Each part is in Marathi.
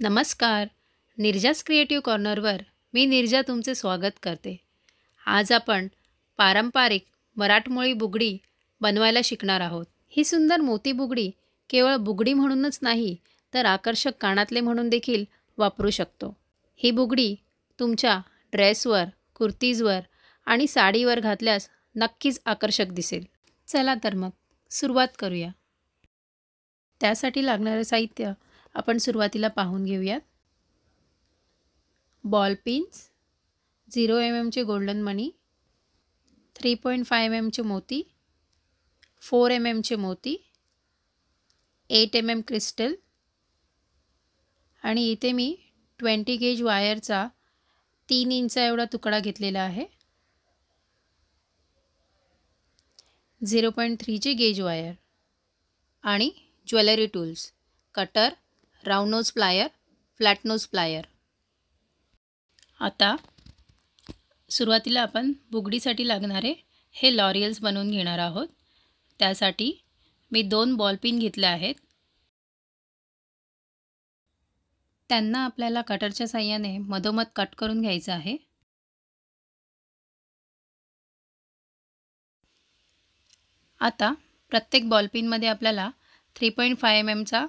नमस्कार. निर्जास क्रिएटिव्ह कॉर्नरवर मी निर्जा तुमचे स्वागत करते. आज आपण पारंपरिक मराठमोळी बुगडी बनवायला शिकणार आहोत. ही सुंदर मोती बुगडी केवळ बुगडी म्हणूनच नाही तर आकर्षक कानातले म्हणून देखील वापरू शकतो. ही बुगडी तुमच्या ड्रेसवर, कुर्तीजवर आणि साडीवर घातल्यास नक्कीच आकर्षक दिसेल. चला तर मग सुरुवात करूया. त्यासाठी लागणारे साहित्य आपण सुरुवातीला पाहून घेऊयात. बॉल पिन्स, 0 mm गोल्डन मनी, 3.5 mm मोती, 4 mm मोती, 8 mm क्रिस्टल आणि इथे मी 20 गेज वायरचा 3 इंच एवढा तुकडा घेतलेला आहे. 0.3 गेज वायर आणि jewellery tools, cutter, round knows plier, flat knows plier. आता सुरुवातीला आपण बुगडीसाठी लागणारे हे लॉरियल्स बनवून घेणार आहोत. त्यासाठी मी 2 बॉल पिन घेतले आहेत. त्यांना आपल्याला कटरच्या साहाय्याने मधोमध कट करून घ्यायचं आहे. आता प्रत्येक बॉल पिनमध्ये आपल्याला 3.5 mmचा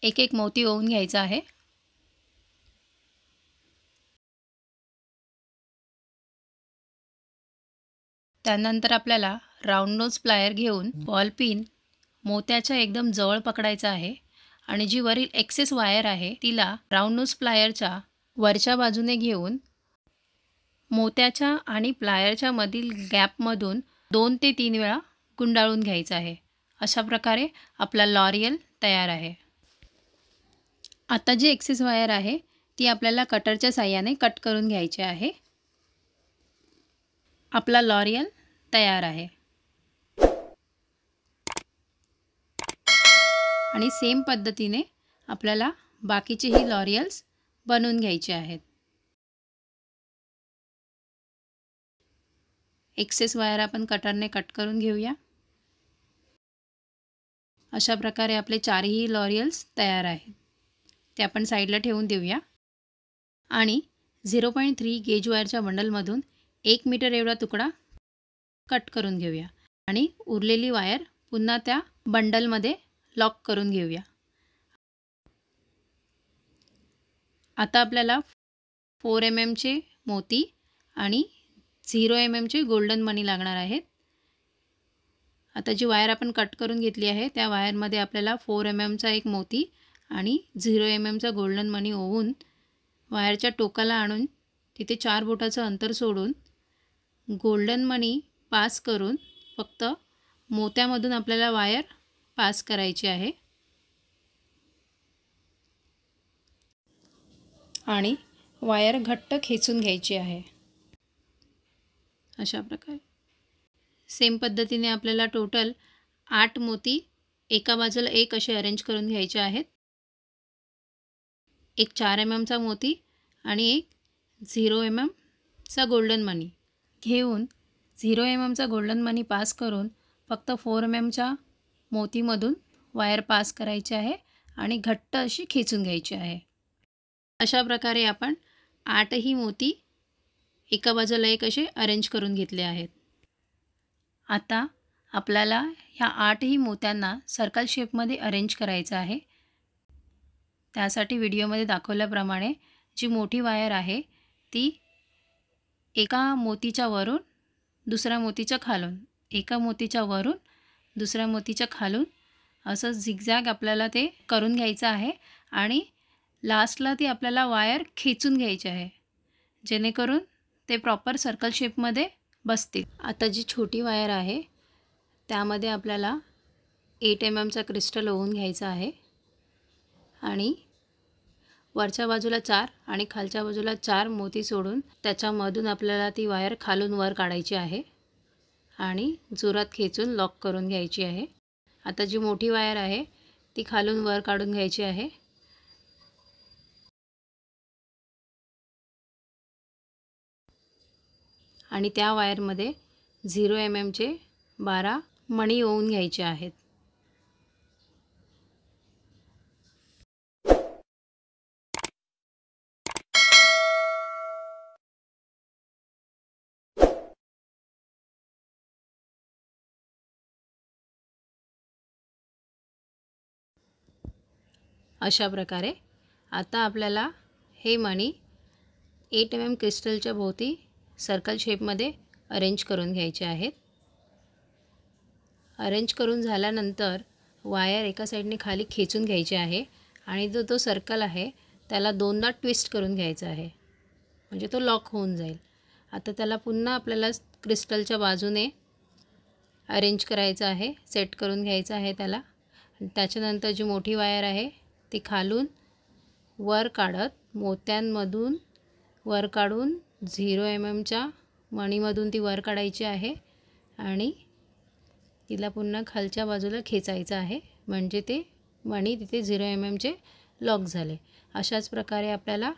एक मोती ओवून घ्यायचा आहे. त्यानंतर आपल्याला राऊंड नोज प्लायर घेऊन बॉल पिन मोत्याच्या एकदम जवळ पकडायचा आहे आणि जी वरील एक्सेस वायर आहे तिला राऊंड नोज प्लायरच्या वरच्या बाजूने घेऊन मोत्याच्या आणि प्लायरच्या मधील गॅपमधून 2 ते 3 वेळा गुंडाळून घ्यायचं आहे. अशा प्रकारे आपला लॉरियल तयार आहे. आता जी एक्सेस वायर आहे ती आपल्याला कटरच्या साहाय्याने कट करून घ्यायची आहे. आपला लॉरियल तयार आहे. आणि सेम पद्धतीने आपल्याला बाकीचेही लॉरियल्स बनवून घ्यायचे आहेत. एक्सेस वायर आपण कटरने कट करून घेऊया. अशा प्रकारे आपले 4ही लॉरियल्स तयार आहेत. ते आपण साईडला ठेवून देऊया. आणि 0.3 गेज वायरच्या बंडलमधून 1 मीटर एवढा तुकडा कट करून घेऊया आणि उरलेली वायर पुन्हा त्या बंडलमध्ये लॉक करून घेऊया. आता आपल्याला 4 mmचे मोती आणि 0 mmचे गोल्डन मनी लागणार आहेत. आता जी वायर आपण कट करून घेतली आहे त्या वायरमध्ये आपल्याला 4 mmचा एक मोती आणि 0 mmचा गोल्डन मनी ओवून वायरच्या टोकाला आणून तिथे 4 बोटाचं अंतर सोडून गोल्डन मनी पास करून फक्त मोत्यामधून आपल्याला वायर पास करायची आहे. आणि वायर घट्ट खेचून घ्यायची आहे. अशा प्रकारे सेम पद्धतीने आपल्याला टोटल 8 मोती एका बाजूला एक असे अरेंज करून घ्यायचे आहेत. एक 4 mmचा मोती आणि एक 0 mmचा गोल्डन मनी घेऊन 0 mmचा गोल्डन मनी पास करून फक्त 4 mmच्या मोतीमधून वायर पास करायची आहे आणि घट्ट अशी खेचून घ्यायची आहे. अशा प्रकारे आपण 8ही मोती एका बाजूला एक असे अरेंज करून घेतले आहेत. आता आपल्याला ह्या 8ही मोत्यांना सर्कल शेपमध्ये अरेंज करायचं आहे. त्यासाठी व्हिडिओमध्ये दाखवल्याप्रमाणे जी मोठी वायर आहे ती एका मोतीच्या वरून दुसऱ्या मोतीच्या खालून, एका मोतीच्या वरून दुसऱ्या मोतीच्या खालून असं झिगझॅग आपल्याला ते करून घ्यायचं आहे आणि लास्टला ती आपल्याला वायर खेचून घ्यायची आहे जेणेकरून ते प्रॉपर सर्कल शेपमध्ये बसतील. आता जी छोटी वायर आहे त्यामध्ये आपल्याला 8 mmचा क्रिस्टल ओवून घ्यायचा आहे आणि वरच्या बाजूला 4 आणि खालच्या बाजूला 4 मोती सोडून त्याच्यामधून आपल्याला ती वायर खालून वर काढायची आहे आणि जोरात खेचून लॉक करून घ्यायची आहे. आता जी मोठी वायर आहे ती खालून वर काढून घ्यायची आहे. आणि त्या वायरमध्ये 0 mmचे 12 मणी ओवून घ्यायचे आहेत. अशा प्रकारे आता आपल्याला हे मणी 8 mm क्रिस्टलच्या भोवती सर्कल शेपमध्ये अरेंज करून घ्यायचे आहेत. अरेंज करून झाल्यानंतर वायर एका साईडने खाली खेचून घ्यायची आहे आणि जो तो सर्कल आहे त्याला दोनदा ट्विस्ट करून घ्यायचा आहे, म्हणजे तो लॉक होऊन जाईल. आता त्याला पुन्हा आपल्याला क्रिस्टलच्या बाजूने अरेंज करायचं आहे, सेट करून घ्यायचं आहे त्याला. आणि त्याच्यानंतर जी मोठी वायर आहे ती खालून वर काढत मोत्यांमधून वर काढून 0 mmच्या मणीमधून ती वर काढायची आहे आणि तिला पुन्हा खालच्या बाजूला खेचायचं आहे, म्हणजे ते मणी तिथे 0 mmचे लॉक झाले. अशाच प्रकारे आपल्याला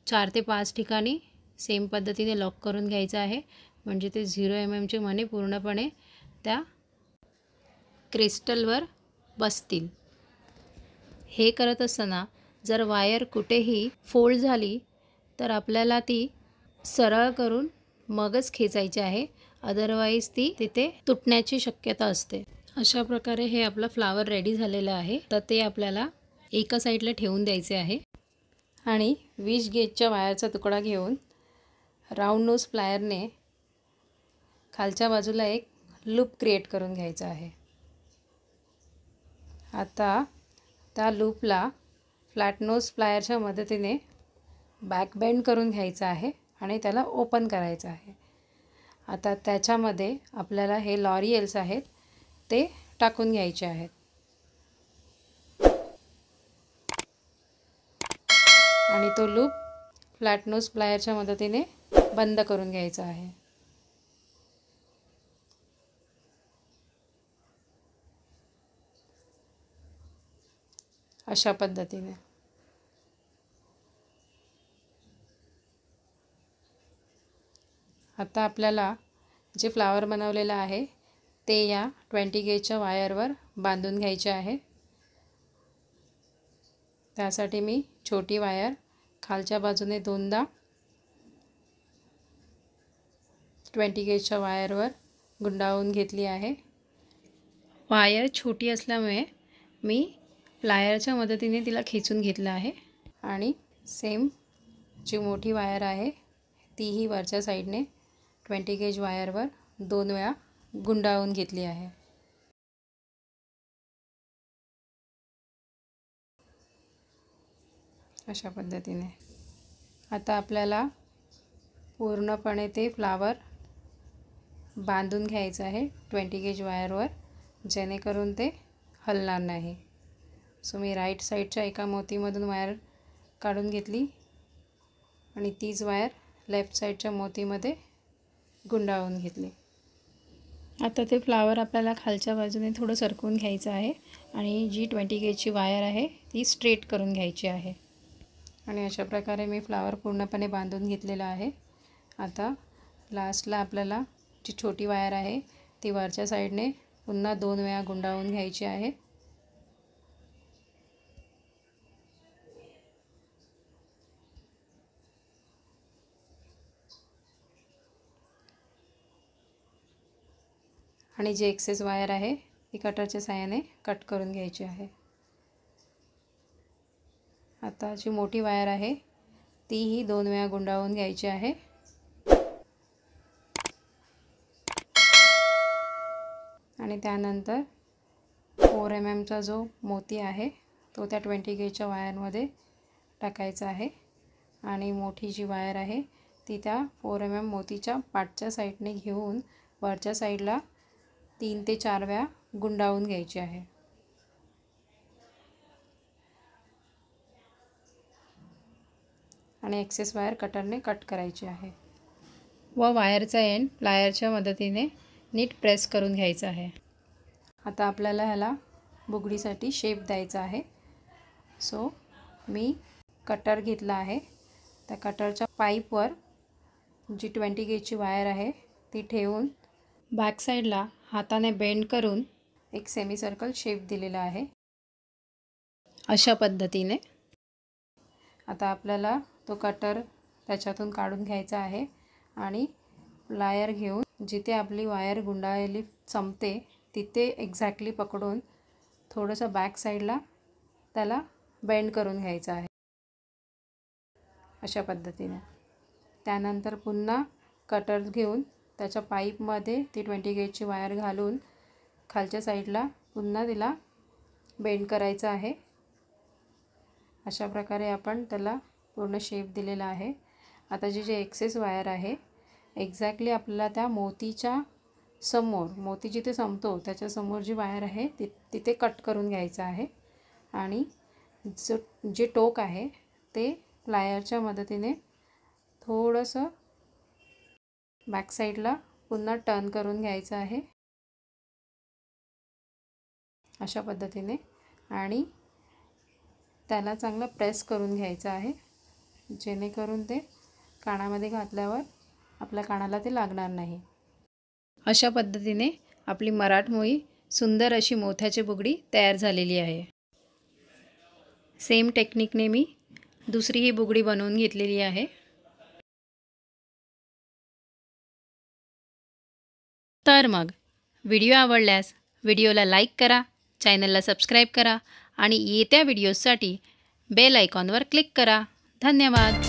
4 ते 5 ठिकाणी सेम पद्धतीने लॉक करून घ्यायचं आहे, म्हणजे ते 0 mmचे मणी पूर्णपणे त्या क्रिस्टलवर बसतील. हे करत असताना जर वायर कुठेही फोल्ड झाली तर आपल्याला ती सरळ करून मगच खेचायची आहे, अदरवाईज ती तिथे तुटण्याची शक्यता असते. अशा प्रकारे हे आपलं फ्लावर रेडी झालेलं आहे. तर ते आपल्याला एका साईडला ठेवून द्यायचे आहे आणि 20 गेजच्या वायरचा तुकडा घेऊन राऊंड नोज प्लायरने खालच्या बाजूला एक लूप क्रिएट करून घ्यायचा आहे. आता त्या लूपला फ्लॅट नोज प्लायरच्या मदतीने बॅक बेंड करून घ्यायचं आहे आणि त्याला ओपन करायचं आहे. आता त्याच्यामध्ये आपल्याला हे लॉरियल्स आहेत ते टाकून घ्यायचे आहेत आणि तो लूप फ्लॅट नोज प्लायरच्या मदतीने बंद करून घ्यायचा आहे. अशा पद्धतीने आता आपल्याला जे फ्लावर बनवलेलं आहे ते या 20 गेजच्या वायरवर बांधून घ्यायचे आहे. त्यासाठी मी छोटी वायर खालच्या बाजूने दोनदा 20 गेजच्या वायरवर गुंडाळून घेतली आहे. वायर छोटी असल्यामुळे मी प्लायरच्या मदतीने तिला खेचून घेतलं आहे आणि सेम जी मोठी वायर आहे तीही वरच्या साईडने 20 गेज वायरवर 2 वेळा गुंडाळून घेतली आहे. अशा पद्धतीने आता आपल्याला पूर्णपणे ते फ्लावर बांधून घ्यायचं आहे 20 गेज वायरवर, जेणेकरून ते हलणार नाही. सो मी राईट साईडच्या एका मोतीमधून वायर काढून घेतली आणि तीच वायर लेफ्ट साईडच्या मोतीमध्ये गुंडाळून घेतली. आता ते फ्लावर आपल्याला खालच्या बाजूने थोडं सरकवून घ्यायचं आहे आणि जी 20 गेजची वायर आहे ती स्ट्रेट करून घ्यायची आहे. आणि अशा प्रकारे मी फ्लावर पूर्णपणे बांधून घेतलेला आहे. आता लास्टला आपल्याला जी छोटी वायर आहे ती वरच्या साईडने पुन्हा 2 वेळा गुंडाळून घ्यायची आहे. आणि जी एक्सेस वायर आहे ती कटरच्या साहाय्याने कट करून घ्यायची आहे. आता जी मोठी वायर आहे तीही 2 वेळा गुंडाळून घ्यायची आहे. आणि त्यानंतर 4 mmचा जो मोती आहे तो त्या 20 गेजच्या वायरमध्ये टाकायचा आहे आणि मोठी जी वायर आहे ती त्या 4 mm मोतीच्या पाठच्या साईडने घेऊन वरच्या साईडला 3 ते 4 वेळा गुंडाळून घ्यायची आहे. आणि एक्सेस वायर कटरने कट करायची आहे व वायरचा एंड प्लायरच्या मदतीने नीट प्रेस करून घ्यायचा आहे. आता आपल्याला ह्याला बुगडीसाठी शेप द्यायचा आहे. सो मी कटर घेतला आहे. त्या कटरच्या पाईपवर जी 20 गेजची वायर आहे ती ठेवून बॅक साईडला हाताने बेंड करून एक सेमी सर्कल शेप दिलेला आहे. अशा पद्धतीने आता आपल्याला तो कटर त्याच्यातून काढून घ्यायचा आहे आणि प्लायर घेऊन जिथे आपली वायर गुंडाळलेली संपते तिथे एक्झॅक्टली पकडून थोडंसं बॅक साईडला त्याला बेंड करून घ्यायचा आहे अशा पद्धतीने। त्यानंतर पुन्हा कटर घेऊन त्याच्या पाईपमध्ये ती 20 गेजची वायर घालून खालच्या साईडला पुन्हा तिला बेंड करायचं आहे। अशा प्रकारे आपण त्याला पूर्ण शेप दिलेला आहे। आता जी एक्सेस वायर आहे एक्झॅक्टली आपल्याला त्या मोतीच्या समोर, मोती जिथे संपतो त्याच्या समोर जी वायर आहे तिथे कट करून घ्यायचं आहे आणि जे टोक आहे ते प्लायरच्या मदतीने थोडंसं बॅक साईडला पुन्हा टर्न करून घ्यायचं आहे अशा पद्धतीने आणि त्याला चांगलं प्रेस करून घ्यायचं आहे जेणेकरून ते कानामध्ये घातल्यावर आपल्या कानाला ते लागणार नाही। अशा पद्धतीने आपली मराठमोळी सुंदर अशी मोत्याची बुगडी तयार झालेली आहे। सेम टेक्निकने मी दुसरी ही बुगडी बनवून घेतलेली आहे। तर मग व्हिडिओ आवडल्यास व्हिडिओला लाईक करा, चॅनलला सबस्क्राईब करा आणि येत्या व्हिडिओजसाठी बेल आयकॉनवर क्लिक करा। धन्यवाद।